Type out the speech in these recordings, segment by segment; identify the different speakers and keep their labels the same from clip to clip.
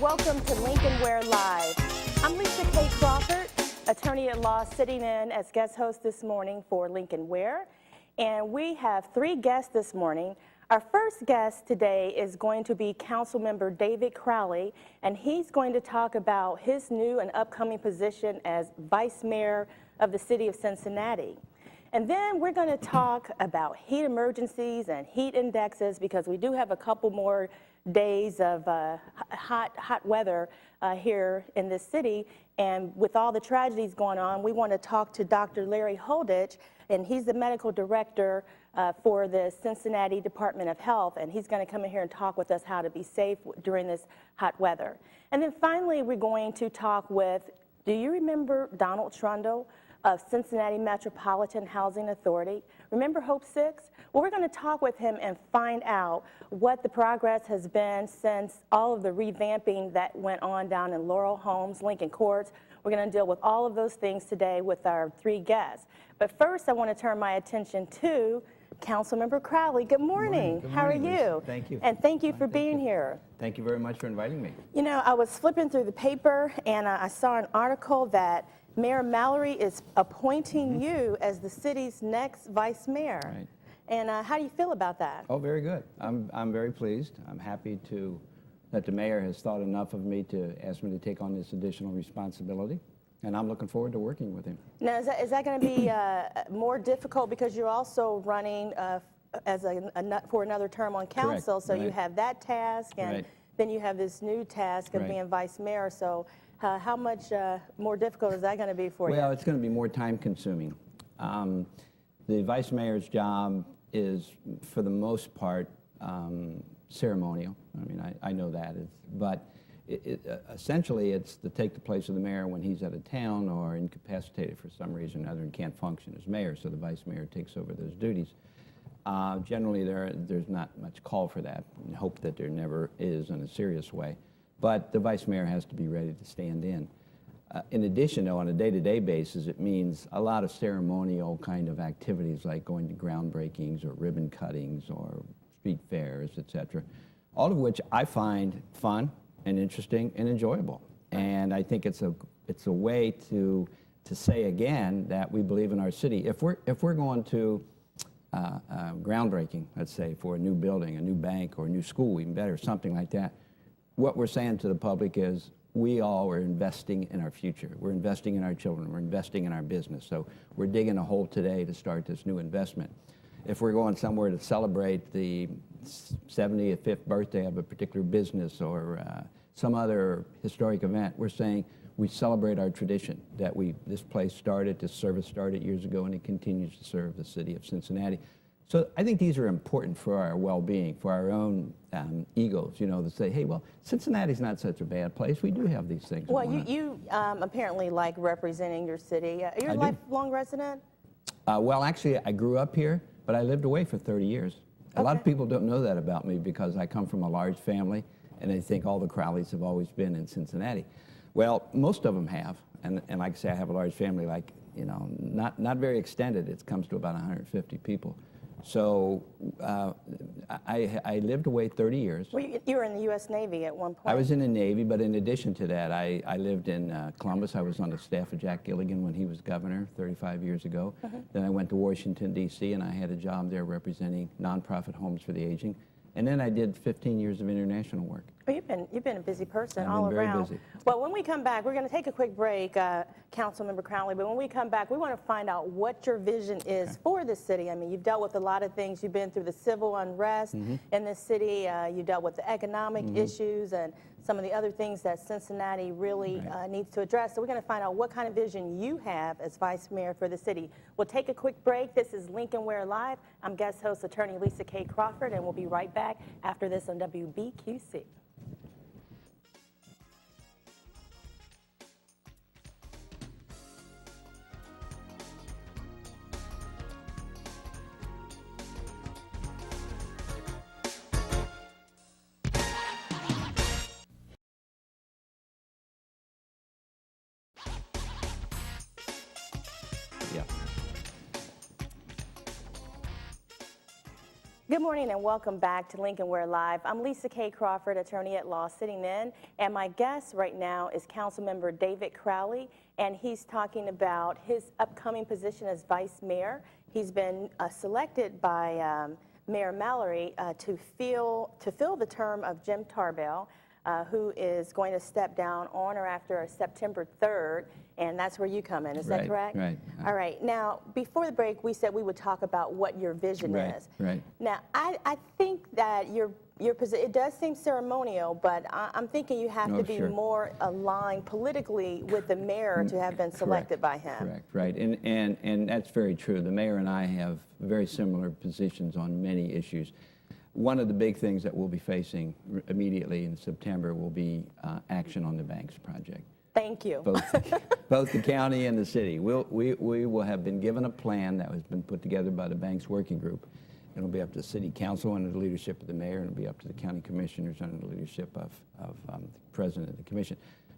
Speaker 1: welcome to Lincoln Ware Live. I'm Lisa K. Crawford, attorney at law, sitting in as guest host this morning for Lincoln Ware. And we have three guests this morning. Our first guest today is going to be Councilmember David Crowley, and he's going to talk about his new and upcoming position as Vice Mayor of the City of Cincinnati. And then we're going to talk about heat emergencies and heat indexes, because we do have a couple more days of hot weather here in this city. And with all the tragedies going on, we want to talk to Dr. Larry Holditch, and he's the medical director for the Cincinnati Department of Health, and he's going to come in here and talk with us how to be safe during this hot weather. And then finally, we're going to talk with, do you remember Donald Trundle of Cincinnati Metropolitan Housing Authority? Remember Hope 6? Well, we're going to talk with him and find out what the progress has been since all of the revamping that went on down in Laurel Homes, Lincoln Courts. We're going to deal with all of those things today with our three guests. But first, I want to turn my attention to Councilmember Crowley. Good morning.
Speaker 2: Good morning.
Speaker 1: How are you?
Speaker 2: Lisa. Thank you.
Speaker 1: And thank you for being here.
Speaker 2: Thank you very much for inviting me.
Speaker 1: You know, I was flipping through the paper and I saw an article that Mayor Mallory is appointing you as the city's next vice mayor.
Speaker 2: Right.
Speaker 1: And how do you feel about that?
Speaker 2: Oh, very good. I'm very pleased. I'm happy that the mayor has thought enough of me to ask me to take on this additional responsibility, and I'm looking forward to working with him.
Speaker 1: Now, is that going to be more difficult because you're also running as for another term on council?
Speaker 2: Correct.
Speaker 1: So
Speaker 2: Right.
Speaker 1: you have that task, and
Speaker 2: Right.
Speaker 1: then you have this new task of
Speaker 2: Right.
Speaker 1: being vice mayor. So how much more difficult is that going to be for you?
Speaker 2: Well, it's going to be more time consuming. The vice mayor's job is, for the most part, ceremonial. I mean, I know that, but essentially it's to take the place of the mayor when he's out of town or incapacitated for some reason or other and can't function as mayor, so the vice mayor takes over those duties. Generally, there's not much call for that, and hope that there never is in a serious way, but the vice mayor has to be ready to stand in. In addition, though, on a day-to-day basis, it means a lot of ceremonial kind of activities like going to groundbreakings or ribbon cuttings or street fairs, etc., all of which I find fun and interesting and enjoyable. And I think it's a way to say again that we believe in our city. If we're going to groundbreaking, let's say, for a new building, a new bank, or a new school, even better, something like that, what we're saying to the public is, we all are investing in our future. We're investing in our children. We're investing in our business. So we're digging a hole today to start this new investment. If we're going somewhere to celebrate the 75th birthday of a particular business or some other historic event, we're saying we celebrate our tradition, that this place started, this service started years ago, and it continues to serve the city of Cincinnati. So I think these are important for our well-being, for our own egos, you know, to say, hey, well, Cincinnati's not such a bad place. We do have these things.
Speaker 1: Well, you apparently like representing your city. You're a lifelong resident?
Speaker 2: Well, actually, I grew up here, but I lived away for 30 years. A lot of people don't know that about me because I come from a large family, and they think all the Crowleys have always been in Cincinnati. Well, most of them have, and like I say, I have a large family, like, you know, not very extended. It comes to about 150 people. So I lived away 30 years.
Speaker 1: Well, you were in the U.S. Navy at one point.
Speaker 2: I was in the Navy, but in addition to that, I lived in Columbus. I was on the staff of Jack Gilligan when he was governor 35 years ago. Then I went to Washington, D.C., and I had a job there representing nonprofit homes for the aging. And then I did 15 years of international work.
Speaker 1: Well, you've been a busy person
Speaker 2: I've
Speaker 1: all
Speaker 2: been very
Speaker 1: around.
Speaker 2: busy.
Speaker 1: Well, when we come back, we're going to take a quick break, Councilmember Crowley, but when we come back, we want to find out what your vision is for this city. I mean, you've dealt with a lot of things. You've been through the civil unrest in this city. You dealt with the economic issues and some of the other things that Cincinnati really needs to address. So we're going to find out what kind of vision you have as vice mayor for the city. We'll take a quick break. This is Lincoln Ware Live. I'm guest host attorney Lisa K. Crawford, and we'll be right back after this on WBQC.
Speaker 2: Yeah.
Speaker 1: Good morning and welcome back to Lincoln Ware Live. I'm Lisa K. Crawford, attorney at law, sitting in, and my guest right now is Councilmember David Crowley, and he's talking about his upcoming position as vice mayor. He's been selected by Mayor Mallory to fill the term of Jim Tarbell, who is going to step down on or after September 3rd, and that's where you come in. Is that correct?
Speaker 2: Right.
Speaker 1: All right. Now, before the break, we said we would talk about what your vision is.
Speaker 2: Right.
Speaker 1: Now, I think that your position, it does seem ceremonial, but I'm thinking you have to be more aligned politically with the mayor to have been selected by him.
Speaker 2: Correct, right. And that's very true. The mayor and I have very similar positions on many issues. One of the big things that we'll be facing immediately in September will be action on the Banks project.
Speaker 1: Thank you.
Speaker 2: Both the county and the city. We will have been given a plan that has been put together by the Banks Working Group. It'll be up to the city council under the leadership of the mayor, and it'll be up to the county commissioners under the leadership of the president of the commission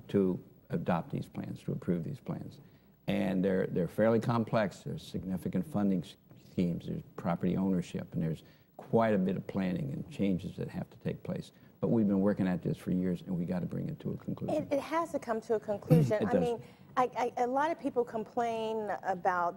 Speaker 2: to adopt these plans, to approve these plans. And they're fairly complex. There's significant funding schemes, there's property ownership, and there's quite a bit of planning and changes that have to take place. But we've been working at this for years, and we got to bring it to a conclusion.
Speaker 1: It has to come to a conclusion.
Speaker 2: It
Speaker 1: I
Speaker 2: does.
Speaker 1: mean, a lot of people complain about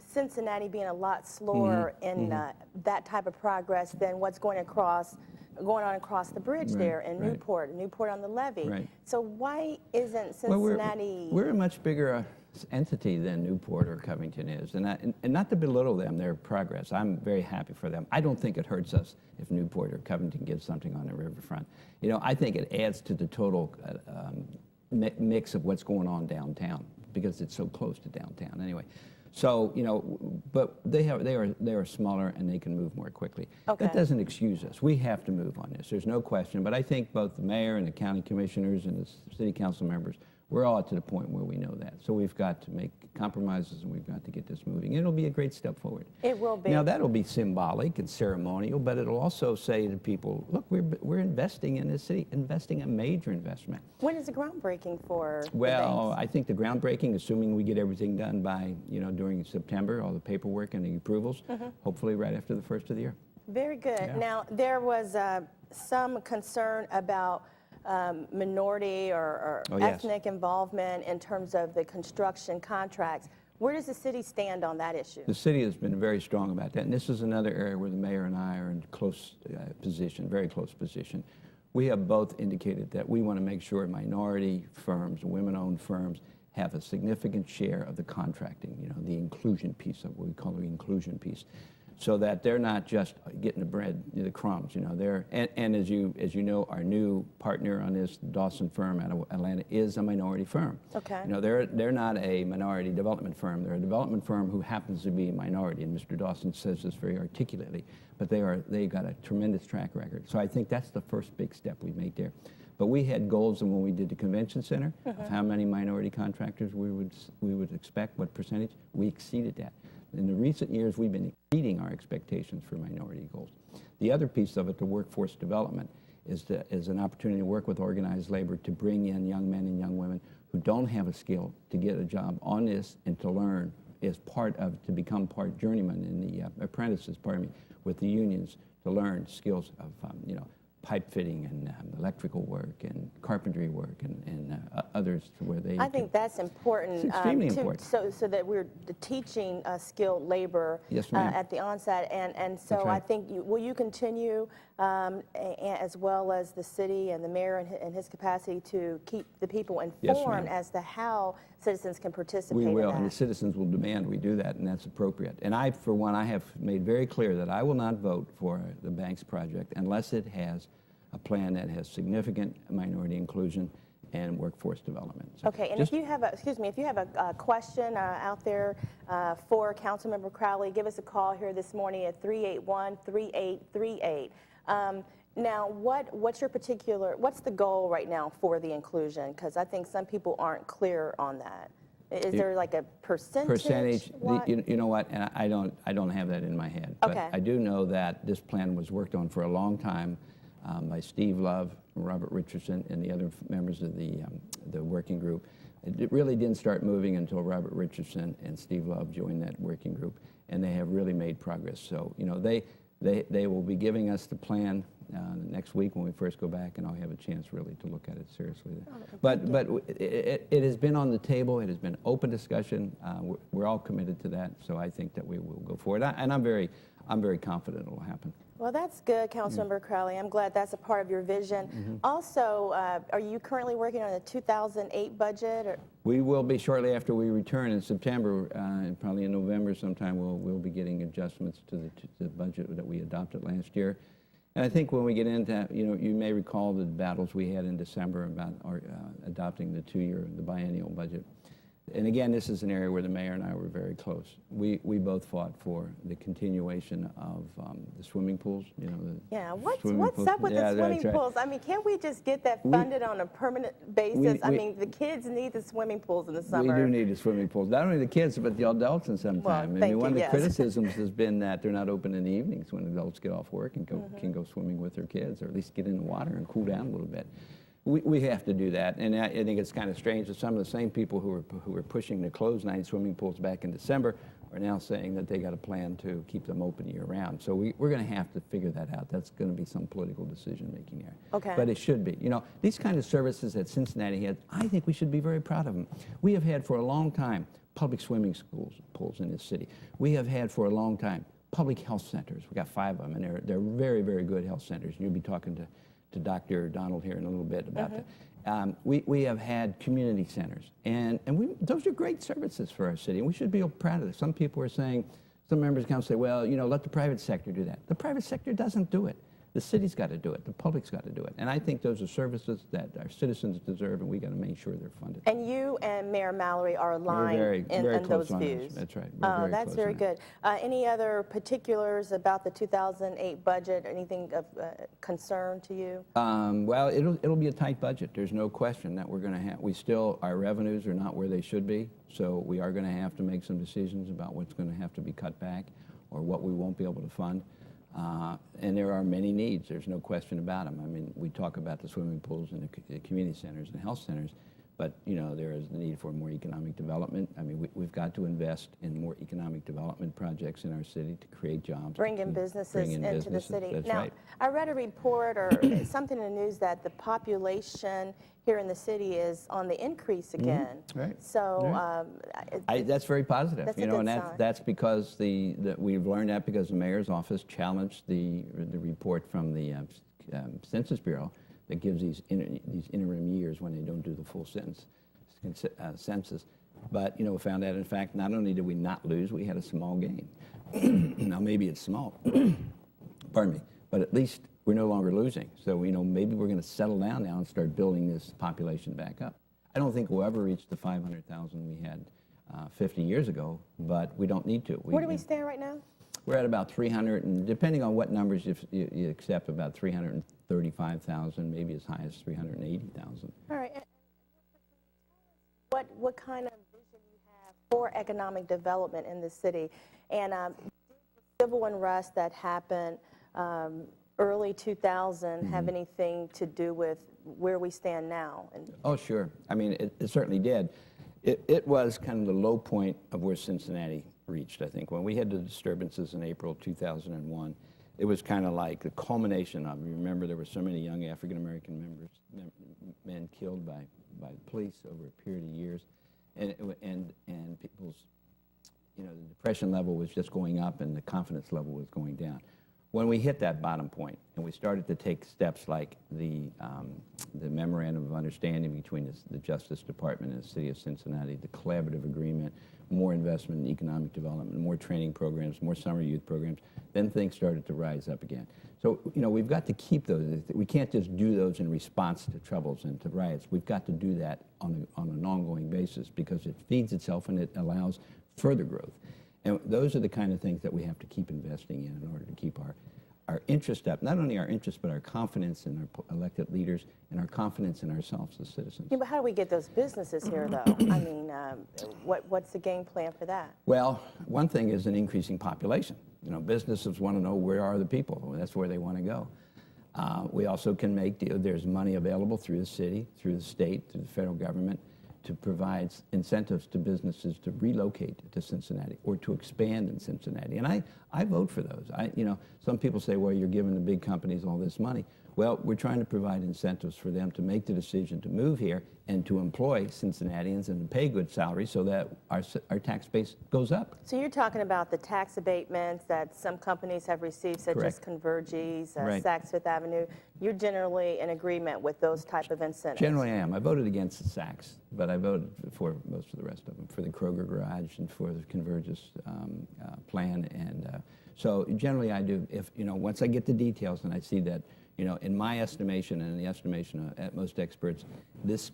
Speaker 1: Cincinnati being a lot slower in that type of progress than what's going on across the bridge there in Newport on the levee.
Speaker 2: Right.
Speaker 1: So why isn't Cincinnati?
Speaker 2: Well, we're a much bigger entity than Newport or Covington is, and not to belittle them, their progress. I'm very happy for them. I don't think it hurts us if Newport or Covington gives something on the riverfront. You know, I think it adds to the total mix of what's going on downtown because it's so close to downtown anyway. So, you know, but they are smaller and they can move more quickly.
Speaker 1: Okay.
Speaker 2: That doesn't excuse us. We have to move on this. There's no question. But I think both the mayor and the county commissioners and the city council members, we're all to the point where we know that. So we've got to make compromises and we've got to get this moving. It'll be a great step forward.
Speaker 1: It will be.
Speaker 2: Now that'll be symbolic and ceremonial, but it'll also say to people, look, we're investing in this city, investing a major investment.
Speaker 1: When is the groundbreaking for the
Speaker 2: Well,
Speaker 1: Banks?
Speaker 2: I think the groundbreaking, assuming we get everything done by, during September, all the paperwork and the approvals, hopefully right after the first of the year.
Speaker 1: Very good.
Speaker 2: Yeah.
Speaker 1: Now, there was some concern about minority or ethnic involvement in terms of the construction contracts. Where does the city stand on that issue?
Speaker 2: The city has been very strong about that, and this is another area where the mayor and I are in close position, very close position. We have both indicated that we want to make sure minority firms, women-owned firms, have a significant share of the contracting, the inclusion piece of what we call the inclusion piece, so that they're not just getting the bread, the crumbs, they're, and as you know, our new partner on this, Dawson firm out of Atlanta, is a minority firm.
Speaker 1: Okay.
Speaker 2: They're not a minority development firm. They're a development firm who happens to be a minority, and Mr. Dawson says this very articulately, but they've got a tremendous track record. So I think that's the first big step we made there. But we had goals when we did the convention center of how many minority contractors we would expect, what percentage. We exceeded that. In the recent years, we've been exceeding our expectations for minority goals. The other piece of it, the workforce development, is an opportunity to work with organized labor to bring in young men and young women who don't have a skill to get a job on this and to learn to become part journeyman in the apprentices, with the unions, to learn skills of, pipe fitting and electrical work and carpentry work and others to where they
Speaker 1: I think that's important.
Speaker 2: It's extremely important.
Speaker 1: So that we're teaching skilled labor
Speaker 2: Yes, ma'am.
Speaker 1: at the onset. And so
Speaker 2: That's right.
Speaker 1: I think, will you continue, as well as the city and the mayor in his capacity, to keep the people informed
Speaker 2: ma'am.
Speaker 1: as to how citizens can participate
Speaker 2: We will,
Speaker 1: in
Speaker 2: and the
Speaker 1: that?
Speaker 2: citizens will demand we do that, and that's appropriate. And I, for one, I have made very clear that I will not vote for the Banks project unless it has a plan that has significant minority inclusion and workforce development. So
Speaker 1: Okay, and if you have a question out there for Councilmember Crowley, give us a call here this morning at 381-3838. Now, what's the goal right now for the inclusion? Because I think some people aren't clear on that. Is there like a percentage?
Speaker 2: You know what, and I don't have that in my head. But
Speaker 1: Okay.
Speaker 2: I do know that this plan was worked on for a long time by Steve Love, Robert Richardson, and the other members of the working group. It really didn't start moving until Robert Richardson and Steve Love joined that working group, and they have really made progress. So, They will be giving us the plan next week when we first go back, and I'll have a chance really to look at it seriously. But it has been on the table. It has been open discussion. We're all committed to that, so I think that we will go forward. And I'm very confident it will happen.
Speaker 1: Well, that's good, Councilmember Crowley. I'm glad that's a part of your vision. Also, are you currently working on the 2008 budget? Or?
Speaker 2: We will be shortly after we return in September, probably in November sometime. We'll be getting adjustments to the budget that we adopted last year. And I think when we get into, you may recall the battles we had in December about adopting the biennial budget. And again, this is an area where the mayor and I were very close. We both fought for the continuation of the swimming pools.
Speaker 1: Yeah, what's up with the swimming pools? I mean, can't we just get that funded on a permanent basis? I mean, the kids need the swimming pools in the summer.
Speaker 2: We do need the swimming pools. Not only the kids, but the adults in some time.
Speaker 1: Well,
Speaker 2: one of the criticisms has been that they're not open in the evenings when adults get off work and can go swimming with their kids, or at least get in the water and cool down a little bit. We have to do that, and I think it's kind of strange that some of the same people who were pushing to close 9 swimming pools back in December are now saying that they got a plan to keep them open year-round. So we're going to have to figure that out. That's going to be some political decision-making there.
Speaker 1: Okay.
Speaker 2: But it should be. These kind of services that Cincinnati has, I think we should be very proud of them. We have had for a long time public swimming pools in this city. We have had for a long time public health centers. We've got 5 of them, and they're very, very good health centers. You'll be talking to Dr. Donald here in a little bit about that. We have had community centers, and those are great services for our city, and we should be proud of this. Some people are saying, some members of council say, well, let the private sector do that. The private sector doesn't do it. The city's got to do it. The public's got to do it. And I think those are services that our citizens deserve, and we got to make sure they're funded.
Speaker 1: And you and Mayor Mallory are aligned in those views.
Speaker 2: That's right.
Speaker 1: That's very good. Any other particulars about the 2008 budget? Anything of concern to you?
Speaker 2: Well, it'll be a tight budget. There's no question that we're going to have. Our revenues are not where they should be, so we are going to have to make some decisions about what's going to have to be cut back, or what we won't be able to fund. And there are many needs. There's no question about them. I mean, we talk about the swimming pools and the community centers and health centers, but there is the need for more economic development. I mean, we've got to invest in more economic development projects in our city to create jobs.
Speaker 1: Bring in businesses into the city.
Speaker 2: That's
Speaker 1: now,
Speaker 2: right.
Speaker 1: I read a report or something in the news that the population here in the city is on the increase again.
Speaker 2: Right.
Speaker 1: So
Speaker 2: that's very positive.
Speaker 1: That's a good sign.
Speaker 2: That's because we've learned that because the mayor's office challenged the report from the Census Bureau that gives these interim years when they don't do the full census. But we found out, in fact, not only did we not lose, we had a small gain. Now maybe it's small, pardon me, but at least we're no longer losing. So maybe we're going to settle down now and start building this population back up. I don't think we'll ever reach the 500,000 we had 50 years ago, but we don't need to.
Speaker 1: Where do we stand right now?
Speaker 2: We're at about 300, and depending on what numbers you accept, about 335,000, maybe as high as 380,000.
Speaker 1: All right. And what kind of vision you have for economic development in the city? And did the civil unrest that happened early 2000 have anything to do with where we stand now?
Speaker 2: Oh, sure. I mean, it certainly did. It was kind of the low point of where Cincinnati reached, I think. When we had the disturbances in April 2001, it was kind of like the culmination of, you remember there were so many young African-American men killed by the police over a period of years, and people's, the depression level was just going up and the confidence level was going down. When we hit that bottom point and we started to take steps like the memorandum of understanding between the Justice Department and the City of Cincinnati, the collaborative agreement, more investment in economic development, more training programs, more summer youth programs, then things started to rise up again. So, we've got to keep those. We can't just do those in response to troubles and to riots. We've got to do that on an ongoing basis because it feeds itself and it allows further growth. And those are the kind of things that we have to keep investing in order to keep our interest up, not only our interest, but our confidence in our elected leaders and our confidence in ourselves as citizens.
Speaker 1: Yeah, but how do we get those businesses here, though? I mean, what's the game plan for that?
Speaker 2: Well, one thing is an increasing population. Businesses want to know where are the people. That's where they want to go. We also can there's money available through the city, through the state, through the federal government to provide incentives to businesses to relocate to Cincinnati or to expand in Cincinnati. And I vote for those. Some people say, well, you're giving the big companies all this money. Well, we're trying to provide incentives for them to make the decision to move here and to employ Cincinnatians and to pay good salaries so that our tax base goes up.
Speaker 1: So you're talking about the tax abatements that some companies have received, such as Convergys,
Speaker 2: Right.
Speaker 1: Saks Fifth Avenue. You're generally in agreement with those type of incentives?
Speaker 2: Generally I am. I voted against the Saks, but I voted for most of the rest of them, for the Kroger garage and for the Convergys plan. And so generally I do. If once I get the details and I see that, in my estimation and in the estimation at most experts, this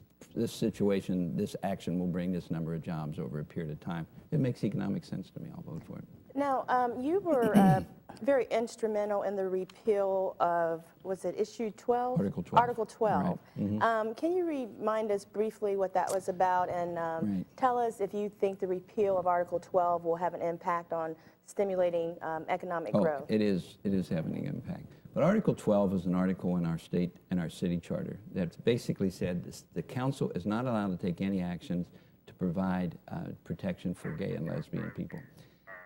Speaker 2: situation, this action will bring this number of jobs over a period of time. It makes economic sense to me. I'll vote for it.
Speaker 1: Now, you were very instrumental in the repeal of, was it issue 12?
Speaker 2: Article 12.
Speaker 1: Article 12.
Speaker 2: Right.
Speaker 1: Can you remind us briefly what that was about, and
Speaker 2: Right.
Speaker 1: tell us if you think the repeal of Article 12 will have an impact on stimulating economic growth?
Speaker 2: It is having an impact. But Article 12 is an article in our state and our city charter that basically said the council is not allowed to take any actions to provide protection for gay and lesbian people.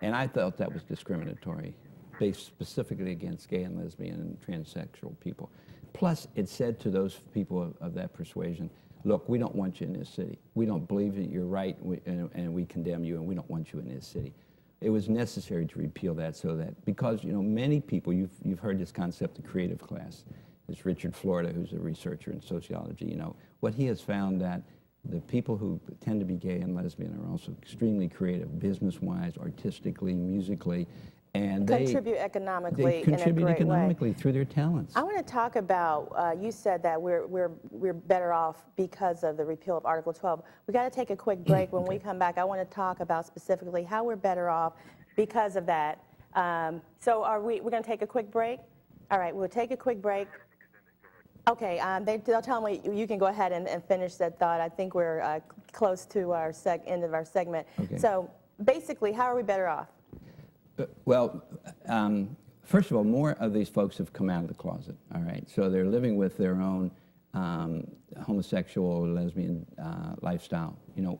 Speaker 2: And I thought that was discriminatory, based specifically against gay and lesbian and transsexual people. Plus, it said to those people of that persuasion, look, we don't want you in this city. We don't believe that you're right, and we condemn you, and we don't want you in this city. It was necessary to repeal that so that, because many people, you've heard this concept of creative class. It's Richard Florida, who's a researcher in sociology. What he has found that the people who tend to be gay and lesbian are also extremely creative, business-wise, artistically, musically, and they
Speaker 1: contribute economically
Speaker 2: contribute
Speaker 1: in a great
Speaker 2: economically
Speaker 1: way.
Speaker 2: through their talents.
Speaker 1: I want to talk about, you said that we're better off because of the repeal of Article 12. We got to take a quick break. When we come back, I want to talk about specifically how we're better off because of that. So we're going to take a quick break? All right, we'll take a quick break. Okay, they'll tell me you can go ahead and finish that thought. I think we're close to our end of our segment.
Speaker 2: Okay.
Speaker 1: So basically, how are we better off?
Speaker 2: Well, first of all, more of these folks have come out of the closet, all right? So they're living with their own homosexual or lesbian lifestyle,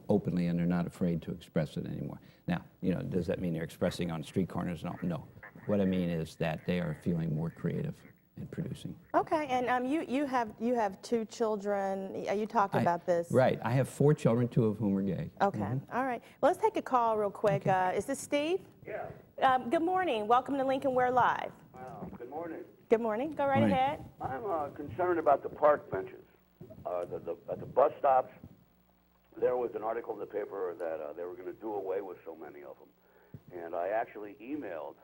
Speaker 2: openly, and they're not afraid to express it anymore. Now, does that mean they're expressing on street corners? No. What I mean is that they are feeling more creative in producing.
Speaker 1: Okay, and you have 2 children. You talked about this.
Speaker 2: Right. I have 4 children, 2 of whom are gay.
Speaker 1: Okay. All right. Well, let's take a call real quick.
Speaker 2: Okay.
Speaker 1: Is this Steve?
Speaker 3: Yeah.
Speaker 1: Good morning. Welcome to Lincoln Ware Live.
Speaker 3: Wow. Good morning.
Speaker 1: Good morning. Go right
Speaker 2: Morning.
Speaker 1: ahead.
Speaker 3: I'm concerned about the park benches. At the bus stops, there was an article in the paper that they were going to do away with so many of them. And I actually emailed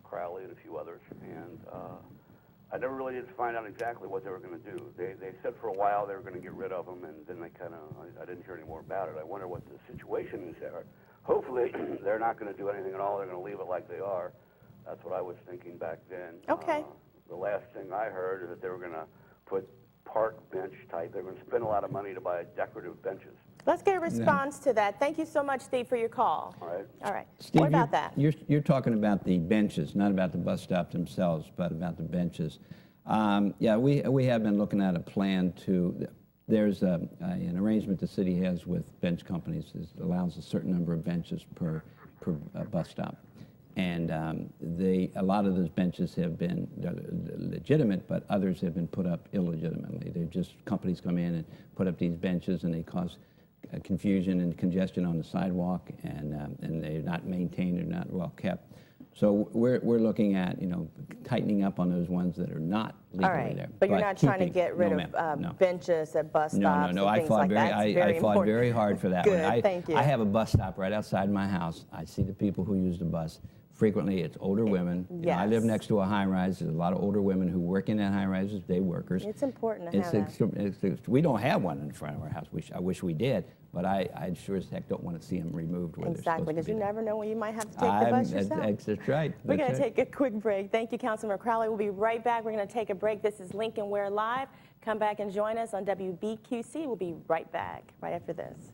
Speaker 3: Crowley and a few others, and I never really did find out exactly what they were going to do. They said for a while they were going to get rid of them, and then I didn't hear any more about it. I wonder what the situation is there. Hopefully, they're not going to do anything at all. They're going to leave it like they are. That's what I was thinking back then.
Speaker 1: Okay.
Speaker 3: The last thing I heard is that they were going to put park bench type. They're going to spend a lot of money to buy decorative benches.
Speaker 1: Let's get a response to that. Thank you so much, Steve, for your call.
Speaker 3: All right.
Speaker 1: All right.
Speaker 2: Steve,
Speaker 1: what about that?
Speaker 2: You're talking about the benches, not about the bus stops themselves, but about the benches. Yeah, we have been looking at a plan to. There's an arrangement the city has with bench companies that allows a certain number of benches per bus stop, and a lot of those benches have been legitimate, but others have been put up illegitimately. They're just companies come in and put up these benches, and they cause confusion and congestion on the sidewalk, and they're not maintained, they're not well kept. So we're looking at tightening up on those ones that are not legally
Speaker 1: All right.
Speaker 2: there.
Speaker 1: But you're not trying to get rid
Speaker 2: no.
Speaker 1: of benches at bus stops
Speaker 2: No.
Speaker 1: and
Speaker 2: I
Speaker 1: things
Speaker 2: fought
Speaker 1: like that.
Speaker 2: I fought very hard for that
Speaker 1: Good,
Speaker 2: one.
Speaker 1: thank you.
Speaker 2: I have a bus stop right outside my house. I see the people who use the bus. Frequently, it's older women. I live
Speaker 1: Yes.
Speaker 2: next to a high-rise. There's a lot of older women who work in that high-rise as day workers.
Speaker 1: It's important to have that.
Speaker 2: We don't have one in front of our house. I wish we did, but I sure as heck don't want to see them removed where they're
Speaker 1: Exactly,
Speaker 2: supposed to
Speaker 1: because
Speaker 2: be.
Speaker 1: you never know when you might have to take the bus yourself.
Speaker 2: That's right.
Speaker 1: We're going
Speaker 2: That's
Speaker 1: to
Speaker 2: right.
Speaker 1: take a quick break. Thank you, Councilmember Crowley. We'll be right back. We're going to take a break. This is Lincoln Ware Live. Come back and join us on WBQC. We'll be right back right after this.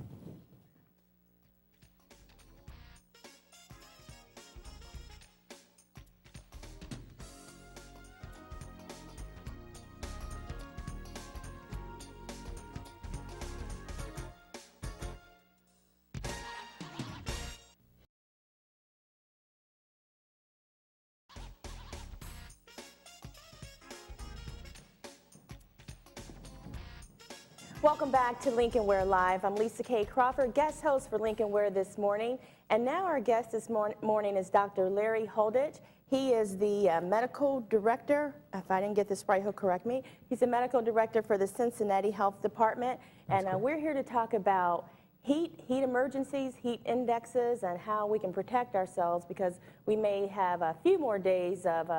Speaker 1: Welcome back to Lincoln Ware Live. I'm Lisa K. Crawford, guest host for Lincoln Ware this morning. And now our guest this morning is Dr. Larry Holditch. He is the medical director. If I didn't get this right, he'll correct me. He's the medical director for the Cincinnati Health Department. And we're here to talk about heat emergencies, heat indexes, and how we can protect ourselves because we may have a few more days of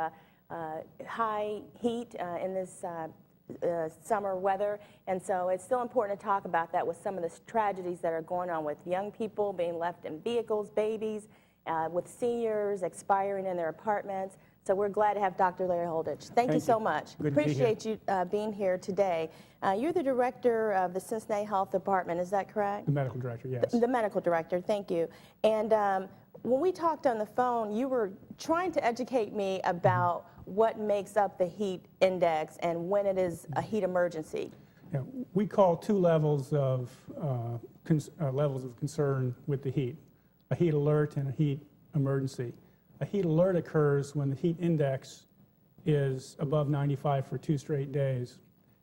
Speaker 1: high heat in this summer weather, and so it's still important to talk about that with some of the tragedies that are going on with young people being left in vehicles, babies, with seniors expiring in their apartments. So we're glad to have Dr. Larry Holditch. Thank you so much.
Speaker 4: Good to be here.
Speaker 1: Appreciate you being here today. You're the director of the Cincinnati Health Department, is that correct?
Speaker 4: The medical director, yes.
Speaker 1: The medical director, thank you. And when we talked on the phone, you were trying to educate me about what makes up the heat index and when it is a heat emergency.
Speaker 4: Yeah, we call two levels of concern with the heat: a heat alert and a heat emergency. A heat alert occurs when the heat index is above 95 for 2 straight days,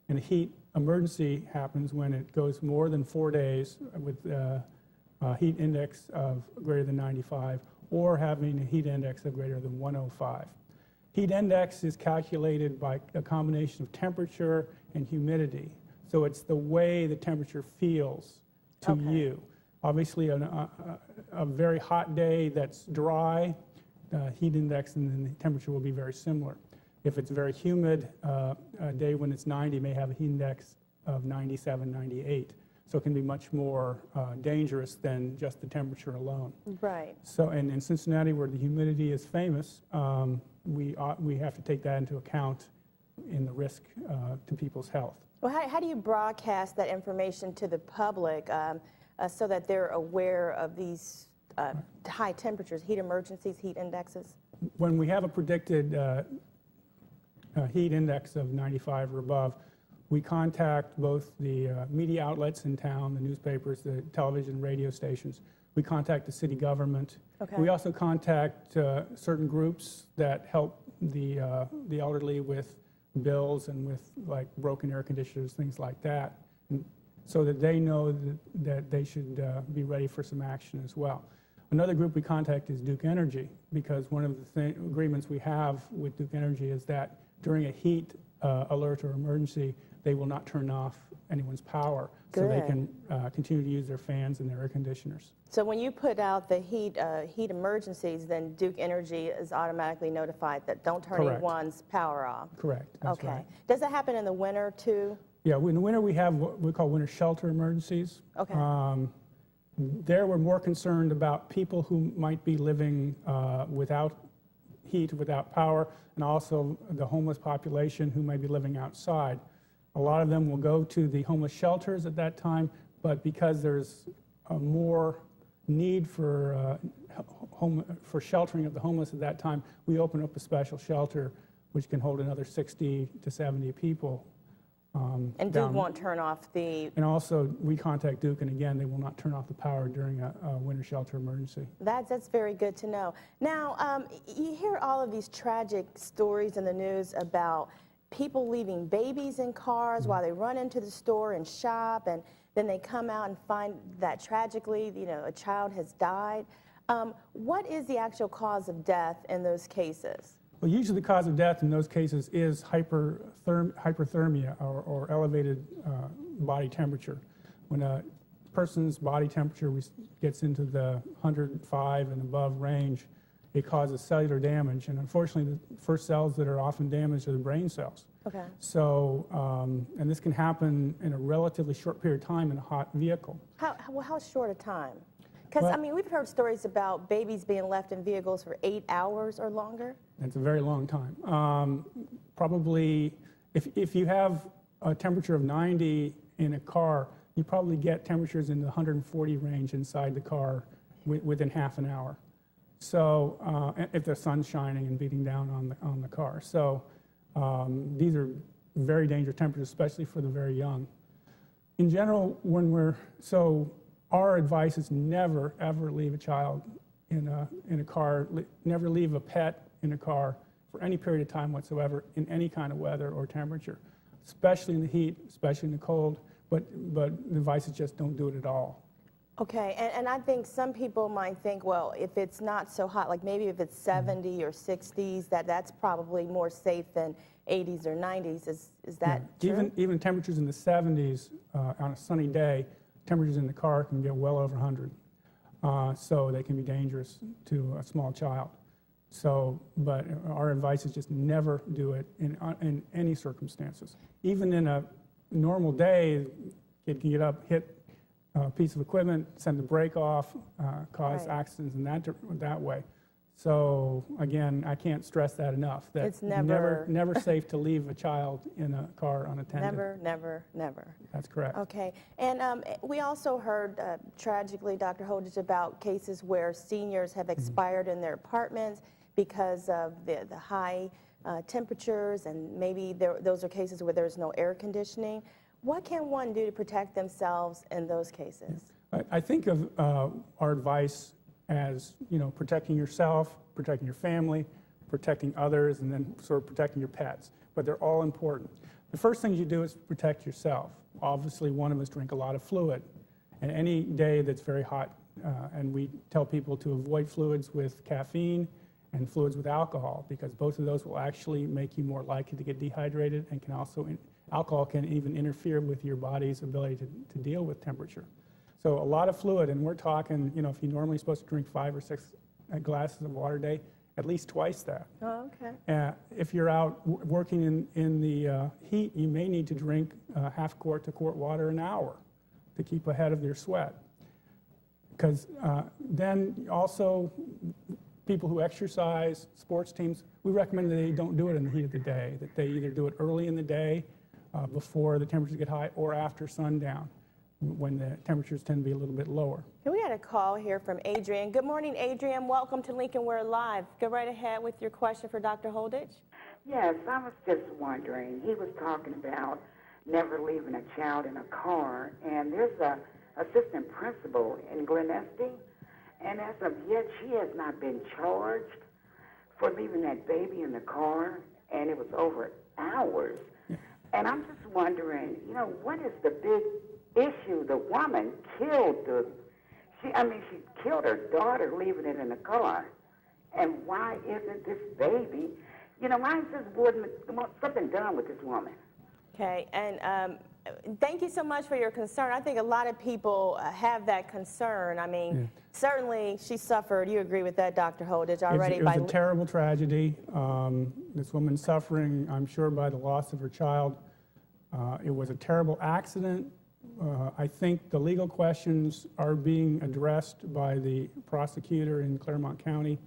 Speaker 4: and a heat emergency happens when it goes more than 4 days with a heat index of greater than 95 or having a heat index of greater than 105. Heat index is calculated by a combination of temperature and humidity. So it's the way the temperature feels to you. Obviously, a very hot day that's dry, heat index and the temperature will be very similar. If it's very humid, a day when it's 90 may have a heat index of 97, 98. So it can be much more dangerous than just the temperature alone.
Speaker 1: Right.
Speaker 4: So, and in Cincinnati, where the humidity is famous, we have to take that into account in the risk to people's health.
Speaker 1: Well, how do you broadcast that information to the public so that they're aware of these high temperatures, heat emergencies, heat indexes?
Speaker 4: When we have a predicted heat index of 95 or above, we contact both the media outlets in town, the newspapers, the television, radio stations. We contact the city government.
Speaker 1: Okay.
Speaker 4: We also contact certain groups that help the elderly with bills and with like broken air conditioners, things like that, and so that they know that they should be ready for some action as well. Another group we contact is Duke Energy, because one of the agreements we have with Duke Energy is that during a heat alert or emergency, they will not turn off anyone's power.
Speaker 1: Good.
Speaker 4: So they can continue to use their fans and their air conditioners.
Speaker 1: So when you put out the heat emergencies, then Duke Energy is automatically notified that don't turn
Speaker 4: Correct.
Speaker 1: anyone's power off.
Speaker 4: Correct. That's
Speaker 1: Okay.
Speaker 4: right.
Speaker 1: Does that happen in the winter too?
Speaker 4: Yeah, in the winter we have what we call winter shelter emergencies.
Speaker 1: Okay.
Speaker 4: There we're more concerned about people who might be living without heat, without power, and also the homeless population who may be living outside. A lot of them will go to the homeless shelters at that time, but because there's more need for sheltering of the homeless at that time, we open up a special shelter which can hold another 60 to 70 people.
Speaker 1: And Duke won't turn off the...
Speaker 4: And also, we contact Duke, and again, they will not turn off the power during a winter shelter emergency.
Speaker 1: That's very good to know. Now, you hear all of these tragic stories in the news about people leaving babies in cars while they run into the store and shop, and then they come out and find that tragically, a child has died. What is the actual cause of death in those cases?
Speaker 4: Well, usually the cause of death in those cases is hyperthermia or elevated body temperature. When a person's body temperature gets into the 105 and above range, it causes cellular damage. And unfortunately, the first cells that are often damaged are the brain cells.
Speaker 1: Okay.
Speaker 4: So, and this can happen in a relatively short period of time in a hot vehicle.
Speaker 1: How short a time? Because,
Speaker 4: Well,
Speaker 1: I mean, we've heard stories about babies being left in vehicles for 8 hours or longer.
Speaker 4: It's a very long time. Probably, if you have a temperature of 90 in a car, you probably get temperatures in the 140 range inside the car within half an hour. So, if the sun's shining and beating down on the car. So, these are very dangerous temperatures, especially for the very young. In general, our advice is never, ever leave a child in a car, never leave a pet in a car for any period of time whatsoever in any kind of weather or temperature, especially in the heat, especially in the cold. but the devices just don't do it at all.
Speaker 1: Okay, and I think some people might think, well, if it's not so hot, like maybe if it's 70 or 60s, that's probably more safe than 80s or 90s. Is that true?
Speaker 4: Even temperatures in the 70s on a sunny day, temperatures in the car can get well over 100. So they can be dangerous to a small child. So, but our advice is just never do it in any circumstances. Even in a normal day, kid can get up, hit a piece of equipment, send the brake off, cause accidents in that way. So again, I can't stress that enough. That
Speaker 1: it's never
Speaker 4: safe to leave a child in a car unattended.
Speaker 1: Never.
Speaker 4: That's correct.
Speaker 1: Okay, and we also heard tragically, Dr. Holditch, about cases where seniors have expired in their apartments because of the high temperatures, and maybe those are cases where there's no air conditioning. What can one do to protect themselves in those cases?
Speaker 4: I think of our advice as, protecting yourself, protecting your family, protecting others, and then sort of protecting your pets. But they're all important. The first thing you do is protect yourself. Obviously, one of us drink a lot of fluid. And any day that's very hot, and we tell people to avoid fluids with caffeine and fluids with alcohol, because both of those will actually make you more likely to get dehydrated, and can also, alcohol can even interfere with your body's ability to deal with temperature. So a lot of fluid, and we're talking, if you're normally supposed to drink 5 or 6 glasses of water a day, at least twice that.
Speaker 1: Oh, okay.
Speaker 4: If you're out working in the heat, you may need to drink half quart to quart water an hour to keep ahead of your sweat. Because then also, people who exercise, sports teams, we recommend that they don't do it in the heat of the day, that they either do it early in the day before the temperatures get high, or after sundown, when the temperatures tend to be a little bit lower.
Speaker 1: And we had a call here from Adrian. Good morning, Adrian. Welcome to Lincoln Ware Live. Go right ahead with your question for Dr. Holditch.
Speaker 5: Yes, I was just wondering. He was talking about never leaving a child in a car, and there's a assistant principal in Glen Estee, and as of yet, she has not been charged for leaving that baby in the car, and it was over hours. And I'm just wondering, what is the big issue? The woman killed she killed her daughter leaving it in the car. And why isn't this baby, why is something done with this woman?
Speaker 1: Okay, and thank you so much for your concern. I think a lot of people have that concern. I mean, certainly she suffered. You agree with that, Dr. Holditch, already?
Speaker 4: It was a terrible tragedy. This woman suffering, I'm sure, by the loss of her child. It was a terrible accident. I think the legal questions are being addressed by the prosecutor in Claremont County.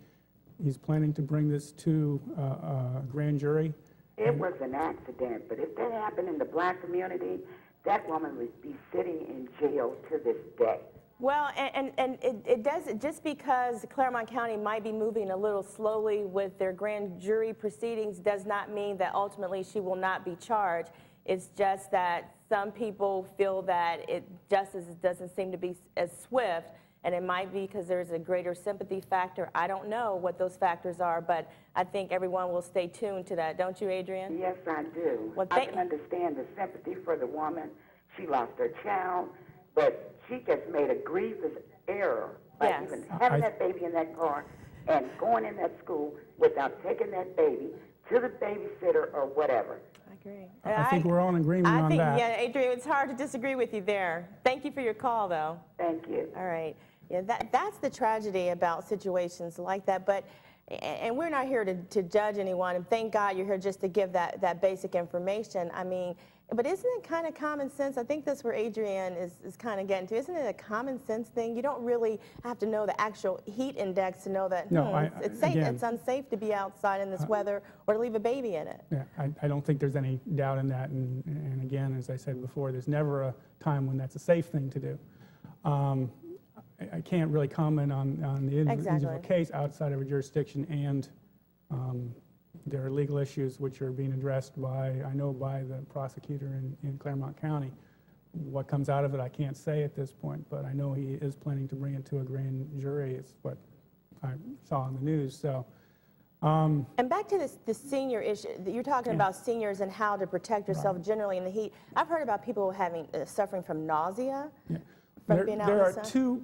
Speaker 4: He's planning to bring this to a grand jury.
Speaker 5: It was an accident, but if that happened in the black community, that woman would be sitting in jail to this day.
Speaker 1: Well, and it does, just because Claremont County might be moving a little slowly with their grand jury proceedings does not mean that ultimately she will not be charged. It's just that some people feel that justice doesn't seem to be as swift, and it might be because there's a greater sympathy factor. I don't know what those factors are, but I think everyone will stay tuned to that. Don't you, Adrian?
Speaker 5: Yes, I do.
Speaker 1: Well,
Speaker 5: I can understand the sympathy for the woman. She lost her child, but she just made a grievous error by even having that baby in that car and going in that school without taking that baby to the babysitter or whatever.
Speaker 1: I agree.
Speaker 4: I think we're all in agreement on that.
Speaker 1: Yeah, Adrian, it's hard to disagree with you there. Thank you for your call, though.
Speaker 5: Thank you.
Speaker 1: All right. Yeah, that's the tragedy about situations like that. But, and we're not here to judge anyone, and thank God you're here just to give that basic information. I mean, but isn't it kind of common sense? I think that's where Adrian is kind of getting to. Isn't it a common sense thing? You don't really have to know the actual heat index to know that it's safe. It's unsafe to be outside in this weather or to leave a baby in it.
Speaker 4: Yeah, I don't think there's any doubt in that. And again, as I said before, there's never a time when that's a safe thing to do. I can't really comment on the individual case outside of a jurisdiction, and there are legal issues which are being addressed by the prosecutor in Claremont County. What comes out of it, I can't say at this point, but I know he is planning to bring it to a grand jury. It's what I saw in the news. So
Speaker 1: And back to the senior issue, you're talking about seniors and how to protect yourself generally in the heat. I've heard about people having suffering from nausea from being out in the sun.
Speaker 4: There are two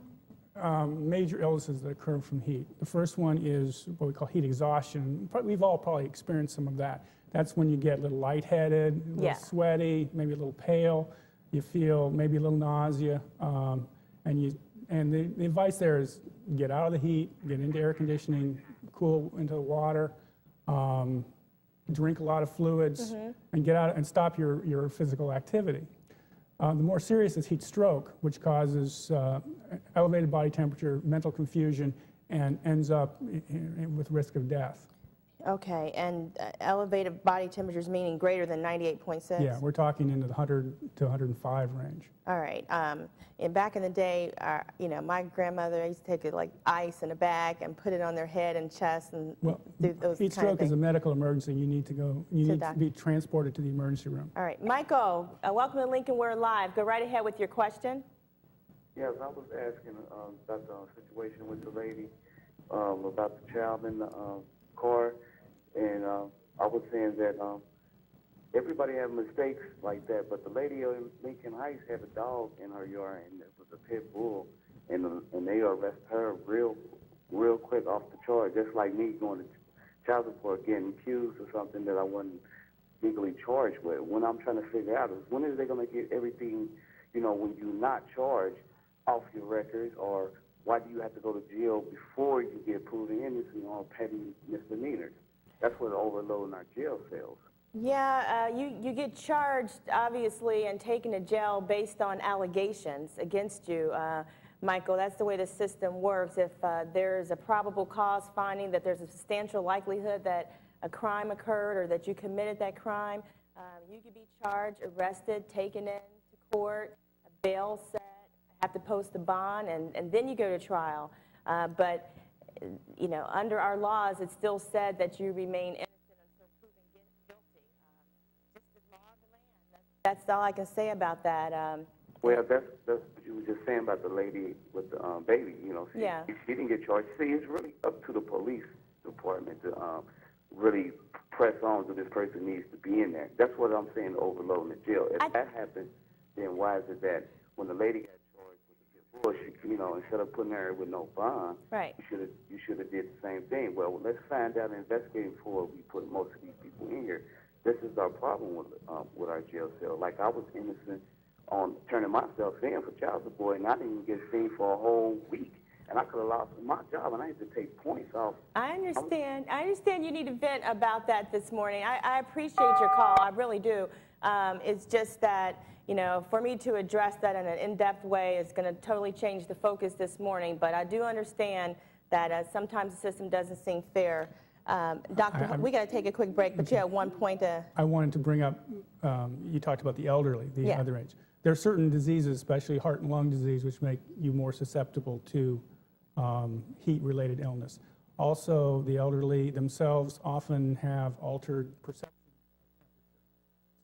Speaker 4: major illnesses that occur from heat. The first one is what we call heat exhaustion. We've all probably experienced some of that. That's when you get a little lightheaded, a little sweaty, maybe a little pale. You feel maybe a little nausea, and the advice there is get out of the heat, get into air conditioning, cool into the water, drink a lot of fluids, and get out and stop your physical activity. The more serious is heat stroke, which causes elevated body temperature, mental confusion, and ends up with risk of death.
Speaker 1: Okay, and elevated body temperatures meaning greater than 98.6?
Speaker 4: Yeah, we're talking into the 100 to 105 range.
Speaker 1: All right. And back in the day, you know, my grandmother used to take like ice in a bag and put it on their head and chest and do those
Speaker 4: Heat stroke is a medical emergency. You need to go. You need to be transported to the emergency room.
Speaker 1: All right, Michael, welcome to Lincoln. We're live. Go right ahead with your question.
Speaker 6: Yes, I was asking about the situation with the lady, about the child in the car, and I was saying that everybody have mistakes like that, but the lady in Lincoln Heights had a dog in her yard, and it was a pit bull, and they arrested her real quick off the charge, just like me going to child support getting accused of something that I wasn't legally charged with. What I'm trying to figure out is when is they going to get everything, you know, when you're not charged, off your records, or why do you have to go to jail before you get proven innocent on petty misdemeanors? That's what overloading our jail cells.
Speaker 1: Yeah, you get charged, obviously, and taken to jail based on allegations against you, Michael. That's the way the system works. If there's a probable cause finding that there's a substantial likelihood that a crime occurred or that you committed that crime, you could be charged, arrested, taken into court, a bail set, have to post a bond, and then you go to trial. But you know, under our laws, it's still said that you remain innocent until proven guilty. Just the law of the land. That's all I can say about that.
Speaker 6: Well, that's what you were just saying about the lady with the baby. You know, she didn't get charged. See, it's really up to the police department to really press on to this person needs to be in there. That's what I'm saying, overloading the jail. If that happens, then why is it that when the lady got well, you know, instead of putting her with no bond, you should have did the same thing. Well, let's find out and investigate before we put most of these people in here. This is our problem with our jail cell. Like, I was innocent on turning myself in for child support, and I didn't even get seen for a whole week. And I could have lost my job, and I had to take points off.
Speaker 1: I understand. I understand you need to vent about that this morning. I appreciate your call. I really do. It's just that, you know, for me to address that in an in-depth way is going to totally change the focus this morning. But I do understand that sometimes the system doesn't seem fair. Doctor, we got to take a quick break, but you have one point to... I
Speaker 4: wanted to bring up, you talked about the elderly, the other age. There are certain diseases, especially heart and lung disease, which make you more susceptible to heat-related illness. Also, the elderly themselves often have altered perception.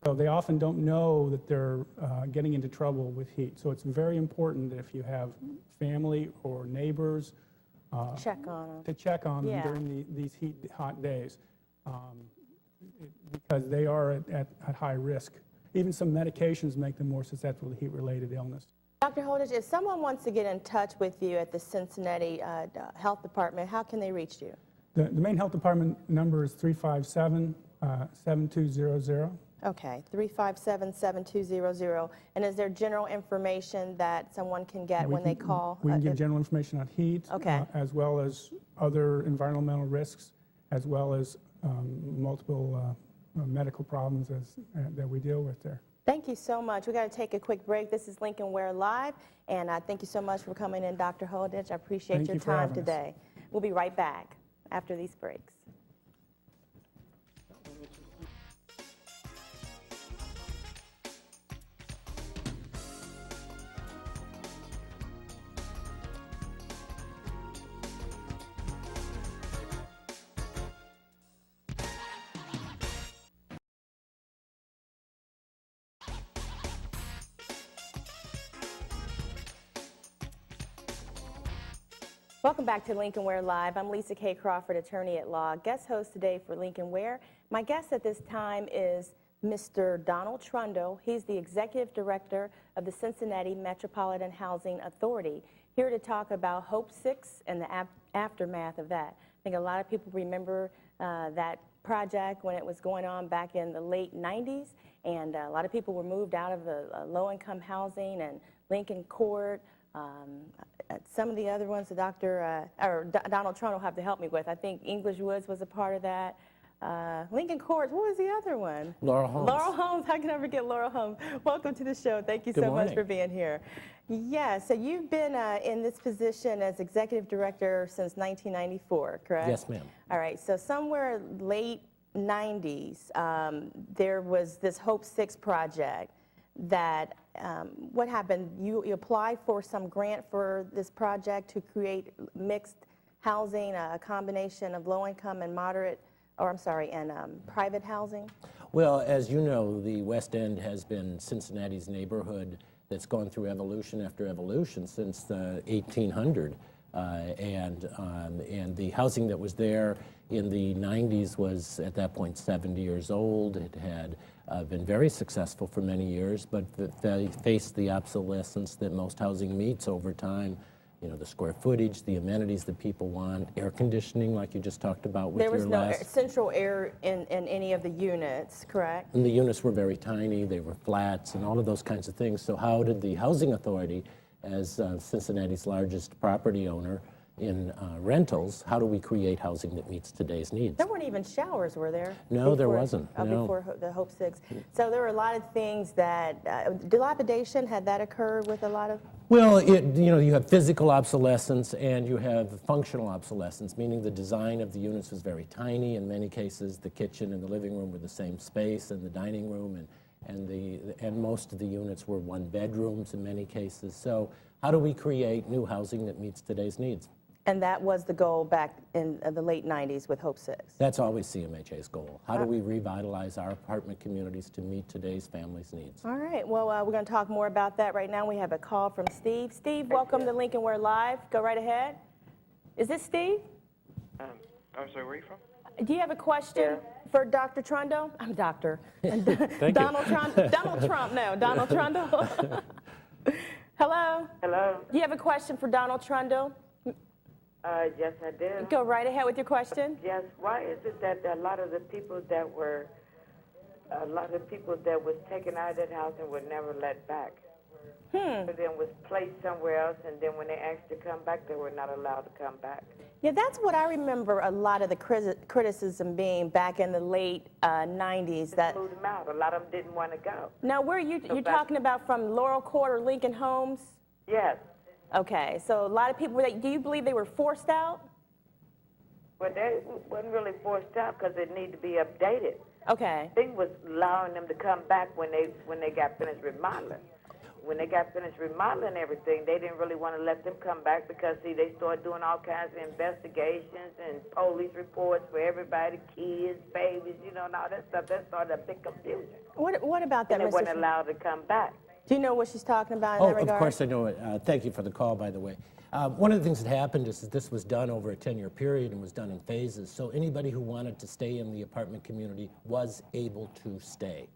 Speaker 4: So they often don't know that they're getting into trouble with heat. So it's very important that if you have family or neighbors,
Speaker 1: check on them.
Speaker 4: To check on them during these hot days, because they are at high risk. Even some medications make them more susceptible to heat-related illness.
Speaker 1: Dr. Holditch, if someone wants to get in touch with you at the Cincinnati Health Department, how can they reach you?
Speaker 4: The main health department number is 357-7200.
Speaker 1: Okay, 357-7200. And is there general information that someone can get when they call?
Speaker 4: We can give general information on heat, as well as other environmental risks, as well as multiple medical problems that we deal with there.
Speaker 1: Thank you so much. We got to take a quick break. This is Lincoln Ware Live, and I thank you so much for coming in, Dr. Holditch. I appreciate your time today. We'll be right back after these breaks. Welcome back to Lincoln Ware Live. I'm Lisa K. Crawford, attorney at law, guest host today for Lincoln Ware. My guest at this time is Mr. Donald Trundle. He's the executive director of the Cincinnati Metropolitan Housing Authority, here to talk about Hope 6 and the aftermath of that. I think a lot of people remember that project when it was going on back in the late 90s, and a lot of people were moved out of the low-income housing and Lincoln Court. Some of the other ones, Donald Trump will have to help me with. I think English Woods was a part of that. Lincoln Court, what was the other one?
Speaker 7: Laurel Homes.
Speaker 1: Laurel Homes, how can I forget Laurel Homes? Welcome to the show. Thank you so much for being here. Yeah, so you've been in this position as executive director since 1994, correct?
Speaker 7: Yes, ma'am.
Speaker 1: All right, so somewhere late 90s, there was this Hope 6 project that, what happened? You applied for some grant for this project to create mixed housing, a combination of low income and moderate, or I'm sorry, and private housing?
Speaker 7: Well, as you know, the West End has been Cincinnati's neighborhood that's gone through evolution after evolution since the 1800. And the housing that was there in the 90s was at that point 70 years old. It had been very successful for many years, but they faced the obsolescence that most housing meets over time. You know, the square footage, the amenities that people want, air conditioning, like you just talked about with your last.
Speaker 1: There was no central air in any of the units, correct?
Speaker 7: And the units were very tiny, they were flats, and all of those kinds of things. So how did the Housing Authority, as Cincinnati's largest property owner in rentals, how do we create housing that meets today's needs?
Speaker 1: There weren't even showers, were there?
Speaker 7: No, there wasn't. No.
Speaker 1: Before the Hope 6. So there were a lot of things that, dilapidation, had that occurred with a lot of?
Speaker 7: Well, you have physical obsolescence and you have functional obsolescence, meaning the design of the units was very tiny. In many cases, the kitchen and the living room were the same space, and the dining room, and most of the units were one bedrooms in many cases. So how do we create new housing that meets today's needs?
Speaker 1: And that was the goal back in the late 90s with Hope 6.
Speaker 7: That's always CMHA's goal. How do we revitalize our apartment communities to meet today's families' needs?
Speaker 1: All right, well, we're going to talk more about that right now. We have a call from Steve. Steve, welcome to Lincoln Ware Live. Go right ahead. Is this Steve?
Speaker 8: I'm sorry, where are you from?
Speaker 1: Do you have a question for Dr. Trundle? I'm Doctor.
Speaker 7: Thank
Speaker 1: Donald Trump. Donald Trump, no. Donald Trundle. Hello?
Speaker 5: Hello.
Speaker 1: Do you have a question for Donald Trundle?
Speaker 5: Yes, I do.
Speaker 1: Go right ahead with your question.
Speaker 5: Yes. Why is it that a lot of the people that was taken out of that house and were never let back? And then was placed somewhere else, and then when they asked to come back, they were not allowed to come back.
Speaker 1: Yeah, that's what I remember a lot of the criticism being back in the late 90s.
Speaker 5: That moved them out. A lot of them didn't want to go.
Speaker 1: Now, where are you're talking about from Laurel Court or Lincoln Homes?
Speaker 5: Yes.
Speaker 1: Okay, so a lot of people, do you believe they were forced out?
Speaker 5: Well, they wasn't really forced out because it needed to be updated.
Speaker 1: Okay.
Speaker 5: The thing was allowing them to come back when they got finished remodeling. When they got finished remodeling everything, they didn't really want to let them come back because, see, they started doing all kinds of investigations and police reports for everybody, kids, babies, and all that stuff. That started a big confusion.
Speaker 1: What about that,
Speaker 5: and they
Speaker 1: Mr.
Speaker 5: weren't allowed to come back.
Speaker 1: Do you know what she's talking about in that regard?
Speaker 7: Of course I know it. Thank you for the call, by the way. One of the things that happened is that this was done over a 10-year period and was done in phases. So anybody who wanted to stay in the apartment community was able to stay,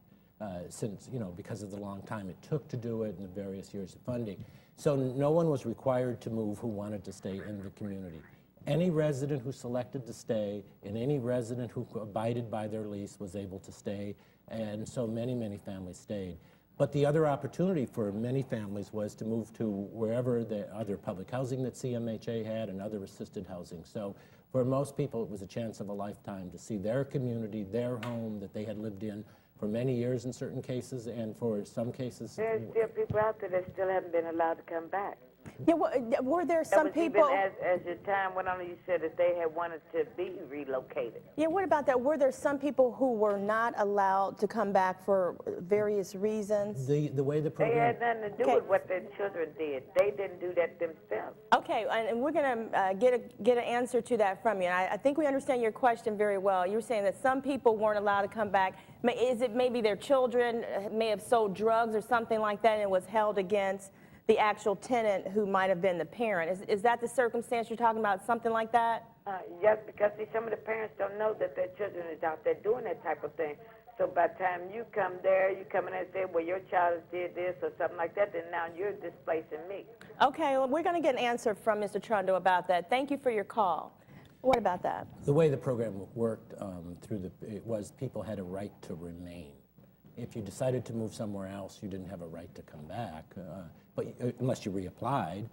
Speaker 7: since, because of the long time it took to do it and the various years of funding. So no one was required to move who wanted to stay in the community. Any resident who selected to stay and any resident who abided by their lease was able to stay, and so many, many families stayed. But the other opportunity for many families was to move to wherever the other public housing that CMHA had and other assisted housing. So for most people, it was a chance of a lifetime to see their community, their home that they had lived in for many years in certain cases, and for some cases.
Speaker 5: There's still people out there that still haven't been allowed to come back.
Speaker 1: Yeah, were there some people?
Speaker 5: Even as your time went on, you said that they had wanted to be relocated.
Speaker 1: Yeah, what about that? Were there some people who were not allowed to come back for various reasons?
Speaker 7: The way the program...
Speaker 5: They had nothing to do with what their children did. They didn't do that themselves.
Speaker 1: Okay, and we're going to get an answer to that from you. And I think we understand your question very well. You were saying that some people weren't allowed to come back. Is it maybe their children may have sold drugs or something like that and it was held against the actual tenant who might have been the parent. Is that the circumstance you're talking about, something like that?
Speaker 5: Yes, because see, some of the parents don't know that their children is out there doing that type of thing. So by the time you come there, you come in and say, well, your child did this or something like that, then now you're displacing me.
Speaker 1: Okay, well, we're going to get an answer from Mr. Trundo about that. Thank you for your call. What about that?
Speaker 7: The way the program worked it was people had a right to remain. If you decided to move somewhere else, you didn't have a right to come back, but unless you reapplied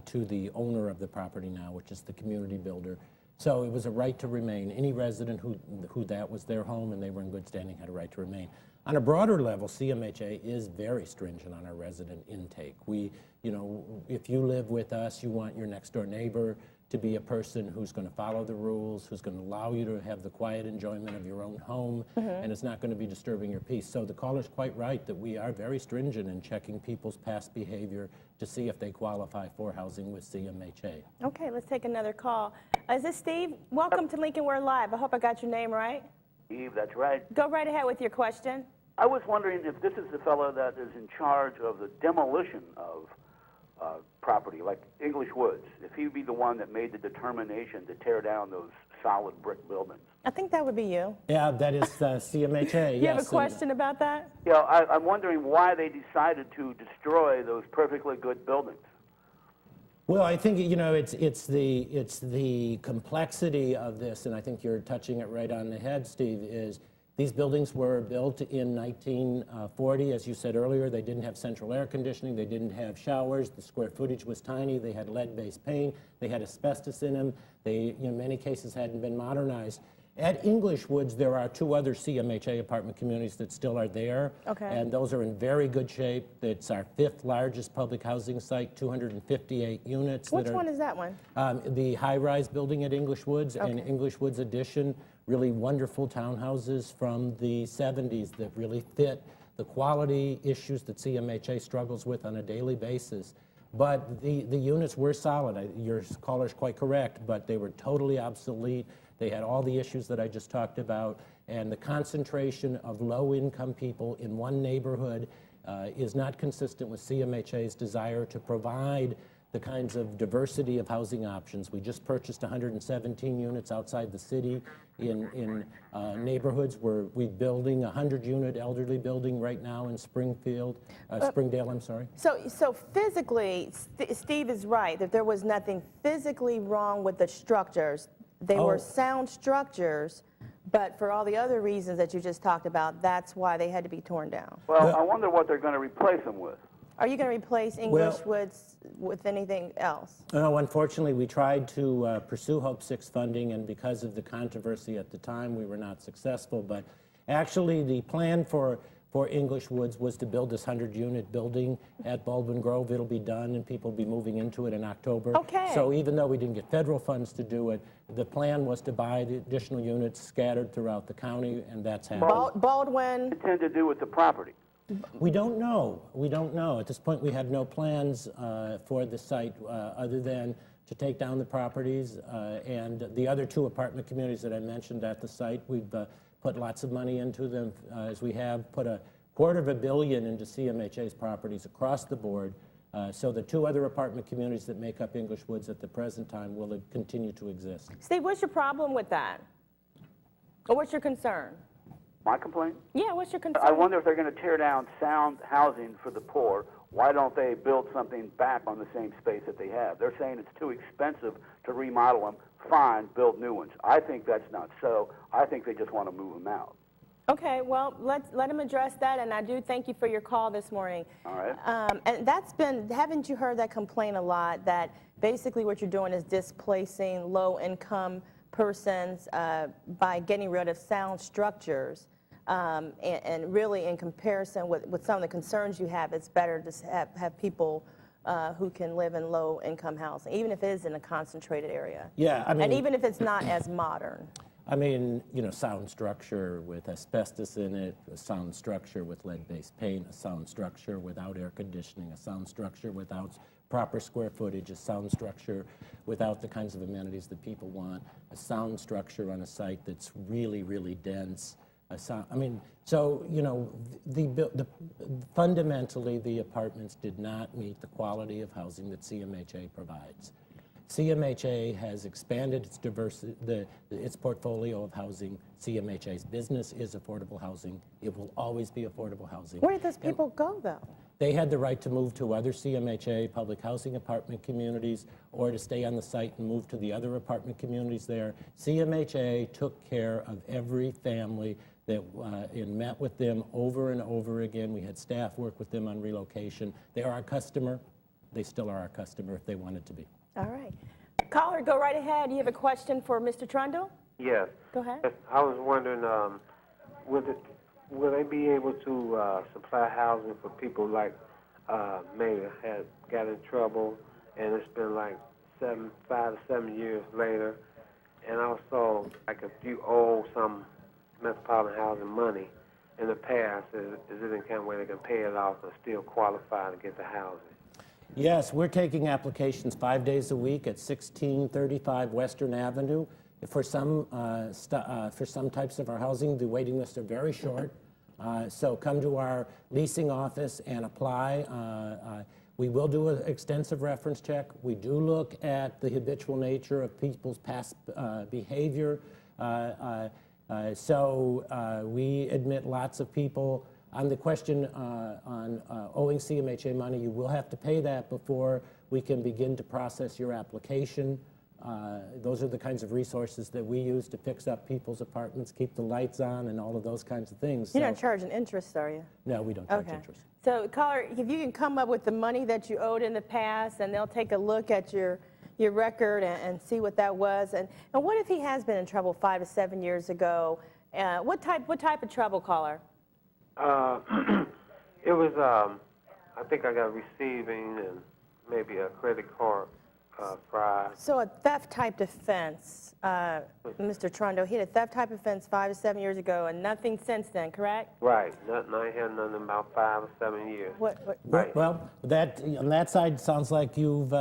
Speaker 7: to the owner of the property now, which is the community builder. So it was a right to remain. Any resident who that was their home and they were in good standing had a right to remain. On a broader level, CMHA is very stringent on our resident intake. If you live with us, you want your next door neighbor to be a person who's going to follow the rules, who's going to allow you to have the quiet enjoyment of your own home, and it's not going to be disturbing your peace. So the caller's quite right that we are very stringent in checking people's past behavior to see if they qualify for housing with CMHA.
Speaker 1: Okay, let's take another call. Is this Steve? Welcome to Lincoln We're Live. I hope I got your name right.
Speaker 3: Steve, that's right.
Speaker 1: Go right ahead with your question.
Speaker 3: I was wondering if this is the fellow that is in charge of the demolition of property, like English Woods, if he would be the one that made the determination to tear down those solid brick buildings.
Speaker 1: I think that would be you.
Speaker 7: Yeah, that is CMHA.
Speaker 1: You have a question about that?
Speaker 3: Yeah, I'm wondering why they decided to destroy those perfectly good buildings.
Speaker 7: Well, I think it's the complexity of this, and I think you're touching it right on the head, Steve. Is these buildings were built in 1940, as you said earlier. They didn't have central air conditioning. They didn't have showers. The square footage was tiny. They had lead-based paint. They had asbestos in them. They, in many cases, hadn't been modernized. At English Woods, there are 2 other CMHA apartment communities that still are there.
Speaker 1: Okay.
Speaker 7: And those are in very good shape. It's our 5th largest public housing site, 258 units.
Speaker 1: Which one is that one?
Speaker 7: The high-rise building at English Woods and
Speaker 1: Okay.
Speaker 7: English Woods Addition, really wonderful townhouses from the 70s that really fit the quality issues that CMHA struggles with on a daily basis. But the units were solid. Your caller's quite correct, but they were totally obsolete. They had all the issues that I just talked about, and the concentration of low-income people in one neighborhood is not consistent with CMHA's desire to provide the kinds of diversity of housing options. We just purchased 117 units outside the city in neighborhoods where we're building a 100-unit elderly building right now in Springdale, I'm sorry.
Speaker 1: So physically, Steve is right that there was nothing physically wrong with the structures. They were sound structures, but for all the other reasons that you just talked about, that's why they had to be torn down.
Speaker 3: Well, I wonder what they're going to replace them with.
Speaker 1: Are you going to replace English Woods with anything else?
Speaker 7: No, unfortunately, we tried to pursue Hope 6 funding, and because of the controversy at the time, we were not successful. But actually, the plan for English Woods was to build this 100-unit building at Baldwin Grove. It'll be done, and people will be moving into it in October.
Speaker 1: Okay.
Speaker 7: So even though we didn't get federal funds to do it, the plan was to buy the additional units scattered throughout the county, and that's happening.
Speaker 1: Baldwin?
Speaker 3: Intend to do with the property.
Speaker 7: We don't know. We don't know. At this point, we have no plans for the site other than to take down the properties. And the other 2 apartment communities that I mentioned at the site, we've put lots of money into them, as we have put $250 million into CMHA's properties across the board. So the 2 other apartment communities that make up English Woods at the present time will continue to exist.
Speaker 1: Steve, what's your problem with that? Or what's your concern?
Speaker 3: My complaint?
Speaker 1: Yeah, what's your concern?
Speaker 3: I wonder if they're going to tear down sound housing for the poor. Why don't they build something back on the same space that they have? They're saying it's too expensive to remodel them. Fine, build new ones. I think that's not so. I think they just want to move them out.
Speaker 1: Okay, well, let him address that, and I do thank you for your call this morning.
Speaker 3: All right.
Speaker 1: And that's been, haven't you heard that complaint a lot, that basically what you're doing is displacing low-income persons by getting rid of sound structures, and really in comparison with some of the concerns you have, it's better to have people who can live in low-income housing, even if it is in a concentrated area.
Speaker 7: Yeah, I mean,
Speaker 1: and even if it's not as modern.
Speaker 7: I mean, sound structure with asbestos in it, a sound structure with lead-based paint, a sound structure without air conditioning, a sound structure without proper square footage, a sound structure without the kinds of amenities that people want, a sound structure on a site that's really, really dense, I mean, so, you know, fundamentally, the apartments did not meet the quality of housing that CMHA provides. CMHA has expanded its portfolio of housing. CMHA's business is affordable housing. It will always be affordable housing.
Speaker 1: Where did those people go, though?
Speaker 7: They had the right to move to other CMHA public housing apartment communities or to stay on the site and move to the other apartment communities there. CMHA took care of every family that and met with them over and over again. We had staff work with them on relocation. They are our customer. They still are our customer if they wanted to be.
Speaker 1: All right. Caller, go right ahead. You have a question for Mr. Trundle?
Speaker 9: Yes.
Speaker 1: Go ahead.
Speaker 9: Yes, I was wondering, will they be able to supply housing for people like maybe got in trouble and it's been like 5 to 7 years later, and also like if you owe some Metropolitan housing money in the past, is it in kind of way they can pay it off and still qualify to get the housing?
Speaker 7: Yes, we're taking applications 5 days a week at 1635 Western Avenue. For some types of our housing, the waiting lists are very short. So come to our leasing office and apply. We will do an extensive reference check. We do look at the habitual nature of people's past behavior. We admit lots of people. On the question on owing CMHA money, you will have to pay that before we can begin to process your application. Those are the kinds of resources that we use to fix up people's apartments, keep the lights on, and all of those kinds of things.
Speaker 1: You're not charging interest, are you?
Speaker 7: No, we don't charge interest.
Speaker 1: So, caller, if you can come up with the money that you owed in the past, and they'll take a look at your record and see what that was. And what if he has been in trouble 5 to 7 years ago? What type of trouble, caller?
Speaker 9: It was, I think I got receiving and maybe a credit card fraud.
Speaker 1: So a theft type offense, Mr. Trundle, he had a theft type offense 5 to 7 years ago and nothing since then, correct?
Speaker 9: Right. Nothing. I ain't had nothing in about 5 or 7 years.
Speaker 7: Right. Well, on that side, sounds like you've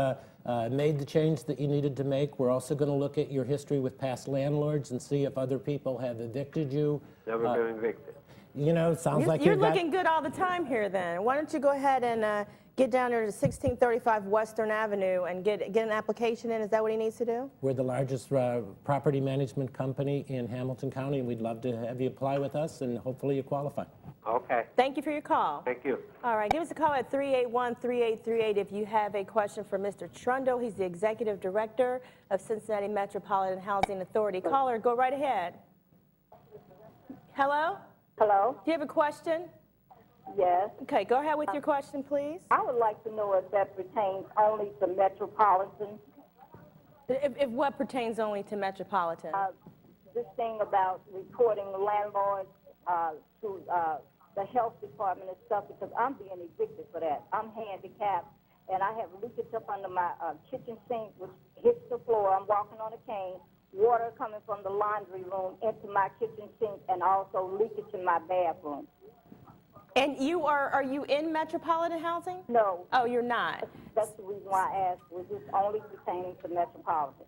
Speaker 7: made the change that you needed to make. We're also going to look at your history with past landlords and see if other people have evicted you.
Speaker 9: Never been evicted.
Speaker 7: You know, sounds like
Speaker 1: you're looking good all the time here then. Why don't you go ahead and get down there to 1635 Western Avenue and get an application in? Is that what he needs to do?
Speaker 7: We're the largest property management company in Hamilton County, and we'd love to have you apply with us, and hopefully you qualify.
Speaker 9: Okay.
Speaker 1: Thank you for your call.
Speaker 9: Thank you.
Speaker 1: All right, give us a call at 381-3838 if you have a question for Mr. Trundle. He's the Executive Director of Cincinnati Metropolitan Housing Authority. Caller, go right ahead. Hello?
Speaker 10: Hello?
Speaker 1: Do you have a question?
Speaker 10: Yes.
Speaker 1: Okay, go ahead with your question, please.
Speaker 10: I would like to know if that pertains only to Metropolitan.
Speaker 1: If what pertains only to Metropolitan?
Speaker 10: This thing about reporting landlords to the health department and stuff, because I'm being evicted for that. I'm handicapped, and I have leakage up under my kitchen sink, which hits the floor. I'm walking on a cane. Water coming from the laundry room into my kitchen sink, and also leakage in my bathroom.
Speaker 1: And are you in Metropolitan Housing?
Speaker 10: No.
Speaker 1: Oh, you're not.
Speaker 10: That's the reason why I asked. Was this only pertaining to Metropolitan?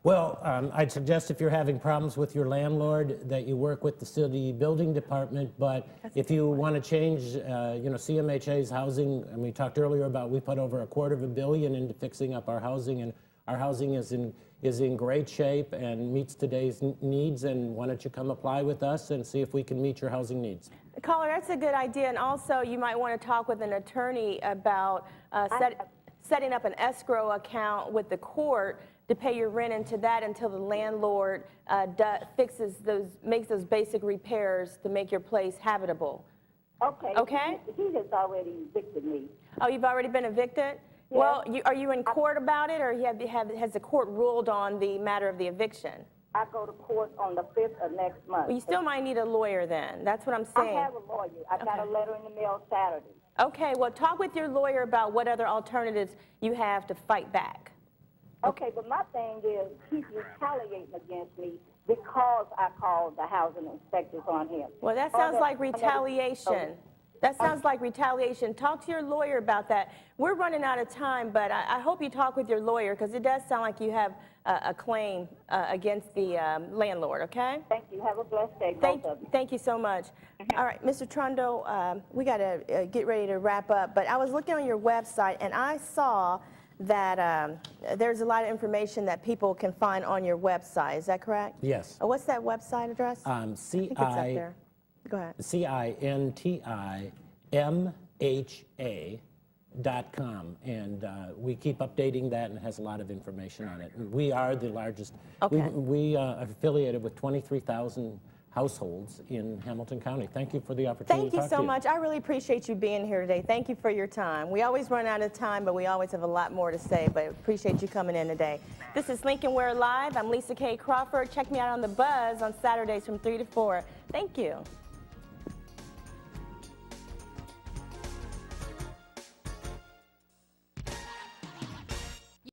Speaker 7: Well, I'd suggest if you're having problems with your landlord that you work with the city building department, but if you want to change, CMHA's housing, and we talked earlier about we put over $250 million into fixing up our housing, and our housing is in great shape and meets today's needs, and why don't you come apply with us and see if we can meet your housing needs.
Speaker 1: Caller, that's a good idea, and also you might want to talk with an attorney about setting up an escrow account with the court to pay your rent into that until the landlord makes those basic repairs to make your place habitable.
Speaker 10: Okay.
Speaker 1: Okay?
Speaker 10: He has already evicted me.
Speaker 1: Oh, you've already been evicted?
Speaker 10: Yeah.
Speaker 1: Well, are you in court about it, or has the court ruled on the matter of the eviction?
Speaker 10: I go to court on the 5th of next month.
Speaker 1: Well, you still might need a lawyer then. That's what I'm saying.
Speaker 10: I have a lawyer. I got a letter in the mail Saturday.
Speaker 1: Okay, well, talk with your lawyer about what other alternatives you have to fight back.
Speaker 10: Okay, but my thing is he's retaliating against me because I called the housing inspectors on him.
Speaker 1: Well, that sounds like retaliation. That sounds like retaliation. Talk to your lawyer about that. We're running out of time, but I hope you talk with your lawyer because it does sound like you have a claim against the landlord, okay?
Speaker 10: Thank you. Have a blessed day, both of you.
Speaker 1: Thank you so much. All right, Mr. Trundle, we got to get ready to wrap up, but I was looking on your website and I saw that there's a lot of information that people can find on your website. Is that correct?
Speaker 7: Yes.
Speaker 1: What's that website address? I think it's up there. Go ahead.
Speaker 7: CINTIMHA.com, and we keep updating that, and it has a lot of information on it. And we are the largest.
Speaker 1: Okay.
Speaker 7: We are affiliated with 23,000 households in Hamilton County. Thank you for the opportunity to talk to you.
Speaker 1: Thank you so much. I really appreciate you being here today. Thank you for your time. We always run out of time, but we always have a lot more to say, but appreciate you coming in today. This is Lincoln Ware Live. I'm Lisa K. Crawford. Check me out on The Buzz on Saturdays from 3 to 4. Thank you.